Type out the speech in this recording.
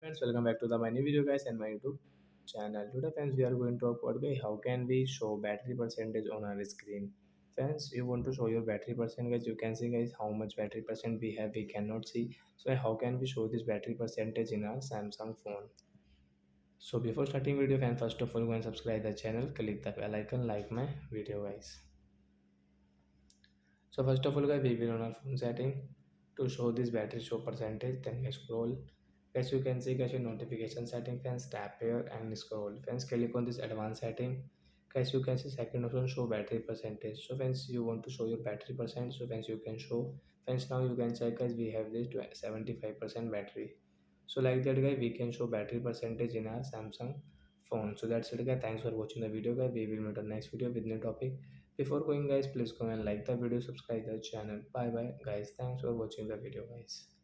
Friends, welcome back to the my new video guys and my YouTube channel. Today friends we are going to talk about guys how can we show battery percentage on our screen. Friends, you want to show your battery percent guys, you can see guys how much battery percent we have, we cannot see. So how can we show this battery percentage in our Samsung phone? So before starting video friends, first of all go and subscribe the channel, click the bell icon, like my video guys. So first of all guys, we will on our phone setting to show this battery show percentage. Then guys scroll. Guys you can see guys your notification setting. Friends tap here and scroll. Friends click on this advanced setting. Guys you can see second option show battery percentage. So friends you want to show your battery percent. So friends you can show. Friends now you can check guys we have this to 75% battery. So like that guys we can show battery percentage in our Samsung phone. So that's it guys. Thanks for watching the video guys. We will meet on next video with new topic. Before going guys, please go and like the video, subscribe the channel. Bye bye guys. Thanks for watching the video guys.